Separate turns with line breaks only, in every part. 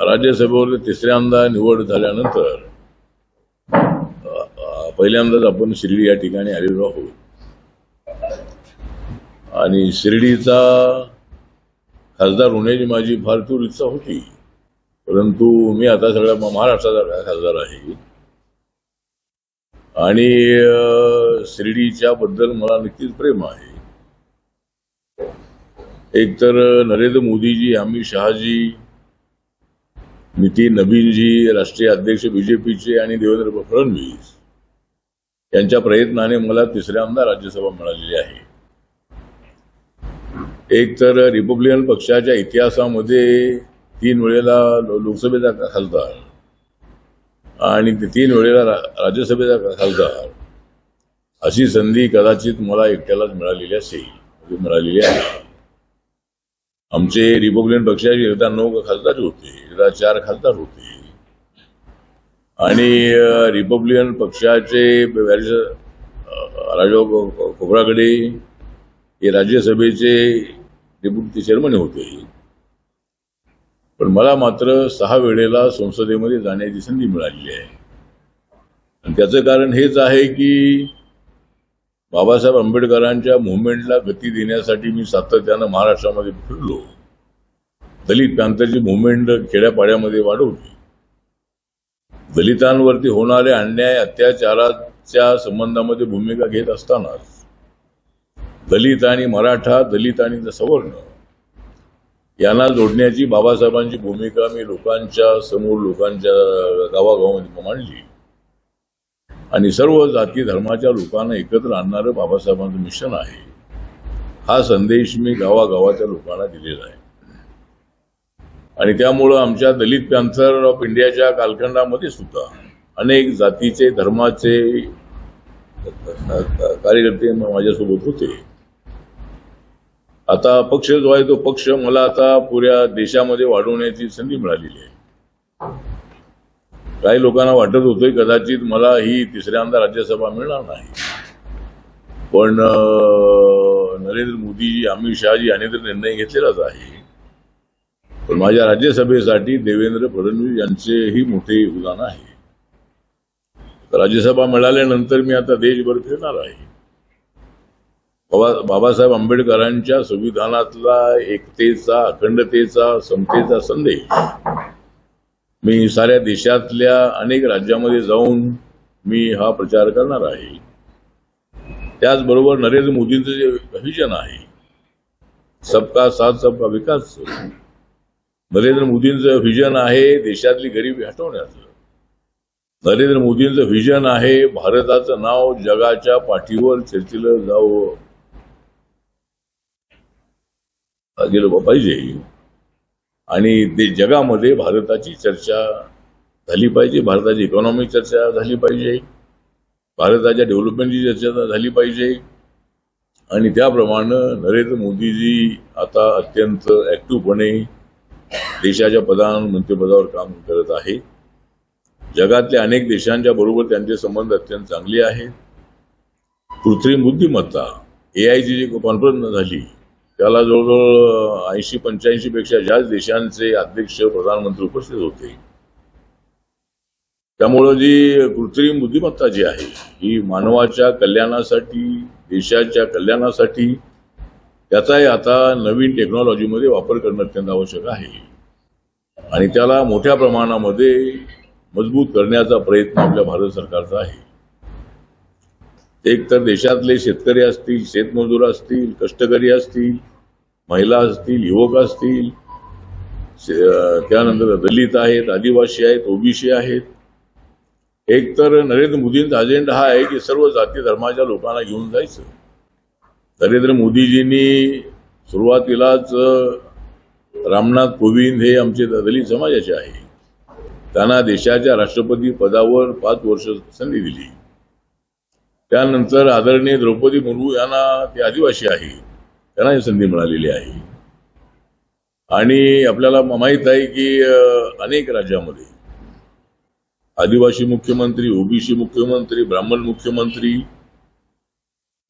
राज्यसभेवर तिसऱ्यांदा निवड झाल्यानंतर पहिल्यांदाच आपण शिर्डी या ठिकाणी आलेलो आहोत आणि शिर्डीचा खासदार होण्याची माझी फार दूर इच्छा होती, परंतु मी आता सगळ्या महाराष्ट्राचा खासदार आहे आणि शिर्डीच्या बद्दल मला नक्कीच प्रेम आहे. एक तर नरेंद्र मोदीजी, अमित शहाजी, नितीन नवीनजी, राष्ट्रीय अध्यक्ष बीजेपीचे आणि देवेंद्र फडणवीस यांच्या प्रयत्नाने मला तिसऱ्यांदा राज्यसभा मिळालेली आहे. एक तर रिपब्लिकन पक्षाच्या इतिहासामध्ये 3 वेळेला लोकसभेचा खासदार आणि 3 वेळेला राज्यसभेचा खासदार अशी संधी कदाचित मला एकट्यालाच मिळालेली आहे. आमचे रिपब्लिकन पक्षाचे एकदा 9 खासदार होते, एकदा 4 खासदार होते आणि रिपब्लिकन पक्षाचे राजाभाऊ खोब्रागडे हे राज्यसभेचे डेप्युटी चेअरमन होते, पण मला मात्र 6 वेळेला संसदेमध्ये जाण्याची संधी मिळालेली आहे. आणि त्याचं कारण हेच आहे की बाबासाहेब आंबेडकरांच्या मुव्हमेंटला गती देण्यासाठी मी सातत्यानं महाराष्ट्रामध्ये फिरलो. दलित पॅंथरची मुव्हमेंट खेड्यापाड्यामध्ये वाढवली. दलितांवरती होणारे अन्याय अत्याचाराच्या संबंधामध्ये भूमिका घेत असतानाच दलित आणि मराठा, दलित आणि सवर्ण यांना जोडण्याची बाबासाहेबांची भूमिका मी लोकांच्या समोर, लोकांच्या गावागावामध्ये मांडली आणि सर्व जाती धर्माच्या लोकांना एकत्र आणणारं बाबासाहेबांचं मिशन आहे. हा संदेश मी गावागावाच्या लोकांना दिलेला आहे आणि त्यामुळं आमच्या दलित पॅंथर ऑफ इंडियाच्या कालखंडामध्ये सुद्धा अनेक जातीचे, धर्माचे कार्यकर्ते माझ्यासोबत होते. आता पक्ष जो आहे तो पक्ष मला आता पुऱ्या देशामध्ये वाढवण्याची संधी मिळालेली आहे. काही लोकांना वाटत होतं कदाचित मला ही तिसऱ्यांदा राज्यसभा मिळणार नाही, पण नरेंद्र मोदीजी, अमित शहाजी यांनी तर निर्णय घेतलेलाच आहे. पण माझ्या राज्यसभेसाठी देवेंद्र फडणवीस यांचेही मोठे योगदान आहे. राज्यसभा मिळाल्यानंतर मी आता देशभर फिरणार आहे. बाबासाहेब आंबेडकरांच्या संविधानातला एकतेचा, अखंडतेचा, समतेचा संदेश मी साऱ्या देशातल्या अनेक राज्यामध्ये जाऊन मी हा प्रचार करणार आहे. त्याचबरोबर नरेंद्र मोदींचं जे व्हिजन आहे, सबका साथ सबका विकास, नरेंद्र मोदींचं व्हिजन आहे देशातली गरिबी हटवण्याचं. नरेंद्र मोदींचं व्हिजन आहे भारताचं नाव जगाच्या पाठीवर चर्चिलं गेलं पाहिजे आणि जगामध्ये भारताची चर्चा झाली पाहिजे, भारताची इकॉनॉमिक चर्चा झाली पाहिजे, भारताच्या डेव्हलपमेंटची चर्चा झाली पाहिजे. आणि त्याप्रमाणे नरेंद्र मोदीजी आता अत्यंत ऍक्टिव्हपणे देशाच्या प्रधानमंत्रीपदावर काम करत आहे. जगातल्या अनेक देशांच्या बरोबर त्यांचे संबंध अत्यंत चांगले आहेत. कृत्रिम बुद्धिमत्ता एआयची जी कॉन्फरन्स झाली त्याला जवळजवळ 80-85 पेक्षा जास्त देशांचे अध्यक्ष, प्रधानमंत्री उपस्थित होते. त्यामुळं जी कृत्रिम बुद्धिमत्ता जी आहे ही मानवाच्या कल्याणासाठी, देशाच्या कल्याणासाठी त्याचाही आता नवीन टेक्नॉलॉजीमध्ये वापर करणं अत्यंत आवश्यक आहे आणि त्याला मोठ्या प्रमाणामध्ये मजबूत करण्याचा प्रयत्न आपल्या भारत सरकारचा आहे. एक तर देशातले शेतकरी असतील, शेतमजूर असतील, कष्टकरी असतील, महिला असतील, युवक असतील, त्यानंतर दलित आहेत, आदिवासी आहेत, ओबीसी आहेत. एक तर नरेंद्र मोदींचा अजेंडा हा आहे की सर्व जाती धर्माच्या लोकांना घेऊन जायचं. नरेंद्र मोदीजींनी सुरुवातीलाच रामनाथ कोविंद हे आमचे दलित समाजाचे आहे, त्यांना देशाच्या राष्ट्रपती पदावर 5 वर्ष संधी दिली. त्यानंतर आदरणीय द्रौपदी मुर्मू यांना, ते आदिवासी आहे, त्यांना ही संधी मिळालेली आहे. आणि आपल्याला माहीत आहे की अनेक राज्यामध्ये आदिवासी मुख्यमंत्री, ओबीसी मुख्यमंत्री, ब्राह्मण मुख्यमंत्री,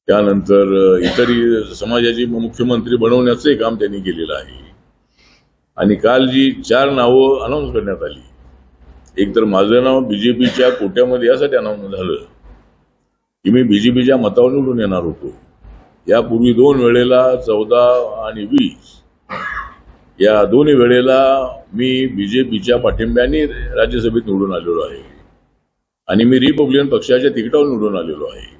त्यानंतर इतरही समाजाचे मुख्यमंत्री बनवण्याचे काम त्यांनी केलेलं आहे. आणि काल जी 4 नावं अनाऊन्स करण्यात आली, एक तर माझं नाव बीजेपीच्या कोट्यामध्ये यासाठी अनाऊन्स झालं की मी बीजेपीच्या मतावर निवडून येणार होतो. यापूर्वी 2 वेळेला 14 आणि 20 या दोन्ही वेळेला मी बीजेपीच्या पाठिंब्याने राज्यसभेत निवडून आलेलो आहे आणि मी रिपब्लिकन पक्षाच्या तिकिटावर निवडून आलेलो आहे.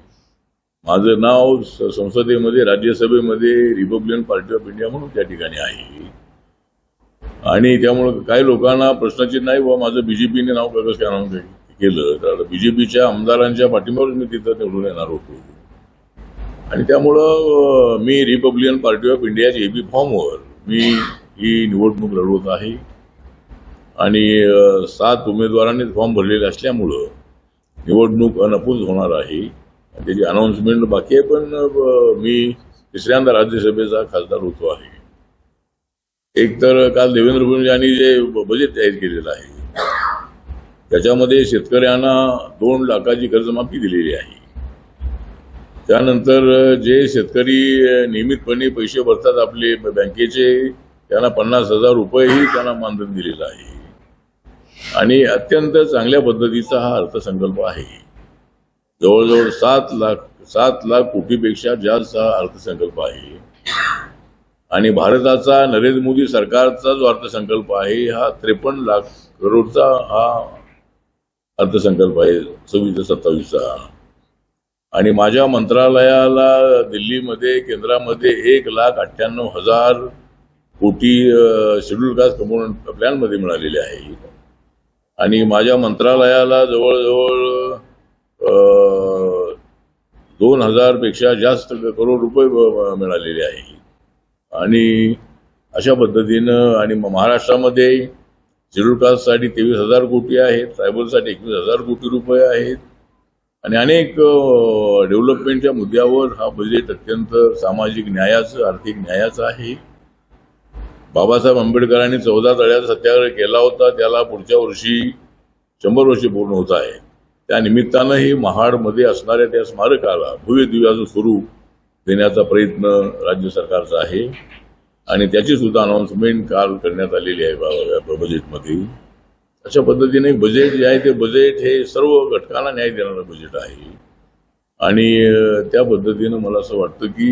माझं नाव संसदेमध्ये, राज्यसभेमध्ये रिपब्लिकन पार्टी ऑफ इंडिया म्हणून त्या ठिकाणी आहे. आणि त्यामुळे काही लोकांना प्रश्नचिन्ह नाही व माझं बीजेपीने नाव कसं काय अनाऊन्स केलं, तर बीजेपीच्या आमदारांच्या पाठिंब्यावर मी तिथं निवडून येणार होतो. आणि त्यामुळं मी रिपब्लिकन पार्टी ऑफ इंडियाच्या एबी फॉर्मवर मी ही निवडणूक लढवत आहे. आणि 7 उमेदवारांनी फॉर्म भरलेले असल्यामुळं निवडणूक अनपूज होणार आहे. त्याची अनाऊन्समेंट बाकी आहे, पण मी तिसऱ्यांदा राज्यसभेचा खासदार होतो आहे. एक तर काल देवेंद्र फडणवीस यांनी जे बजेट जाहीर केलेलं आहे त्याच्यामध्ये शेतकऱ्यांना 2 लाखाची कर्जमाफी दिलेली आहे. त्यानंतर जे शेतकरी नियमितपणे पैसे भरतात आपले बँकेचे, त्यांना 50,000 रुपयेही त्यांना मानधन दिलेलं आहे. आणि अत्यंत चांगल्या पद्धतीचा हा अर्थसंकल्प आहे. जवळजवळ 7 लाख कोटीपेक्षा जास्त हा अर्थसंकल्प आहे. आणि भारताचा नरेंद्र मोदी सरकारचा जो अर्थसंकल्प आहे हा 53 लाख करोडचा हा अर्थसंकल्प आहे 26-27चा. आणि माझ्या मंत्रालयाला दिल्लीमध्ये केंद्रामध्ये 1,98,000 कोटी शेड्यूल कास्ट कंपोनंट प्लॅनमध्ये मिळालेले आहे. आणि माझ्या मंत्रालयाला जवळजवळ 2,000 पेक्षा जास्त करोड रुपये मिळालेले आहे. आणि अशा पद्धतीनं आणि महाराष्ट्रामध्ये शेड्यूल कास्टसाठी 23,000 कोटी आहेत, ट्रायबलसाठी 21,000 कोटी रुपये आहेत. आणि अनेक डेव्हलपमेंटच्या मुद्द्यावर हा बजेट अत्यंत सामाजिक न्यायाचं, आर्थिक न्यायाचं आहे. बाबासाहेब आंबेडकरांनी 14 तळ्याचा सत्याग्रह केला होता, त्याला पुढच्या वर्षी 100 वर्षे पूर्ण होत आहे. त्या निमित्तानंही महाडमध्ये असणाऱ्या त्या स्मारकाला भव्य दिव्याचं स्वरूप देण्याचा प्रयत्न राज्य सरकारचा आहे. आणि त्याची सुद्धा अनाऊन्समेंट काल करण्यात आलेली आहे बजेटमध्ये. अशा पद्धतीने बजेट जे आहे ते बजेट हे सर्व घटकांना न्याय देणारं बजेट आहे. आणि त्या पद्धतीनं मला असं वाटतं की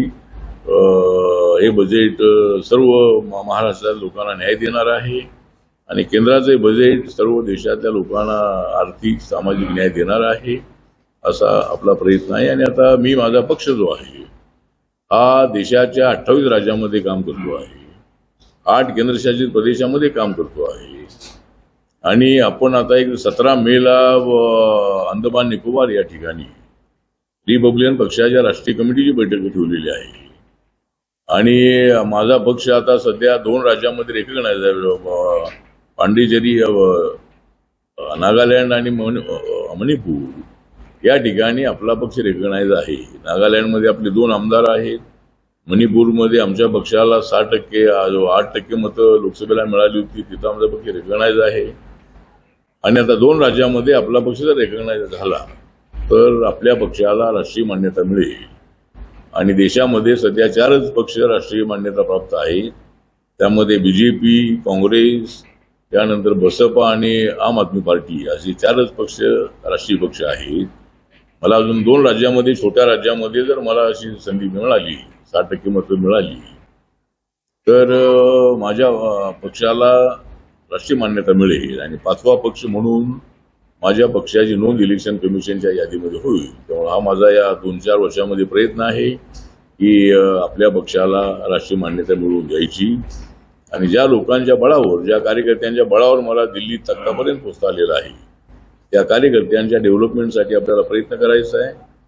हे बजेट सर्व महाराष्ट्रातील लोकांना न्याय देणार आहे. आणि केंद्राचे बजेट सर्व देशातल्या लोकांना आर्थिक, सामाजिक न्याय देणार आहे असा आपला प्रयत्न आहे. आणि आता मी, माझा पक्ष जो आहे हा देशाच्या 28 राज्यांमध्ये काम करतो आहे, 8 केंद्रशासित प्रदेशामध्ये काम करतो आहे. आणि आपण आता एक 17 मेला अंदमान निकोबार या ठिकाणी रिपब्लिकन पक्षाच्या राष्ट्रीय कमिटीची बैठक ठेवलेली आहे. आणि माझा पक्ष आता सध्या 2 राज्यांमध्ये रेकग्नाइज आहे, पांडिचेरी, नागालँड आणि मणिपूर या ठिकाणी आपला पक्ष रेकग्नाइज आहे. नागालँडमध्ये आपले 2 आमदार आहेत, मणिपूरमध्ये आमच्या पक्षाला 6%, 8% मतं लोकसभेला मिळाली होती, तिथं आमचा पक्ष रेकग्नाइज आहे. आणि आता 2 राज्यांमध्ये आपला पक्ष जर रेकग्नाइज झाला तर आपल्या पक्षाला राष्ट्रीय मान्यता मिळेल. आणि देशामध्ये सध्या 4च पक्ष राष्ट्रीय मान्यता प्राप्त आहेत, त्यामध्ये बीजेपी, काँग्रेस, त्यानंतर बसपा आणि आम आदमी पार्टी असे 4च पक्ष राष्ट्रीय पक्ष आहेत. मला अजून 2 राज्यांमध्ये, छोट्या राज्यामध्ये जर मला अशी संधी मिळाली, 60% मतं मिळाली तर माझ्या पक्षाला राष्ट्रीय मान्यता मिळेल. आणि 5वा पक्ष म्हणून माझ्या पक्षाची नोंद इलेक्शन कमिशनच्या यादीमध्ये होईल. त्यामुळे हा माझा या 2-4 वर्षामध्ये प्रयत्न आहे की आपल्या पक्षाला राष्ट्रीय मान्यता मिळवून द्यायची. आणि ज्या लोकांच्या बळावर, ज्या कार्यकर्त्यांच्या बळावर मला दिल्लीत तख्तापर्यंत पोहोचता आलेला आहे, त्या कार्यकर्त्यांच्या डेव्हलपमेंटसाठी आपल्याला प्रयत्न करायचा आहे.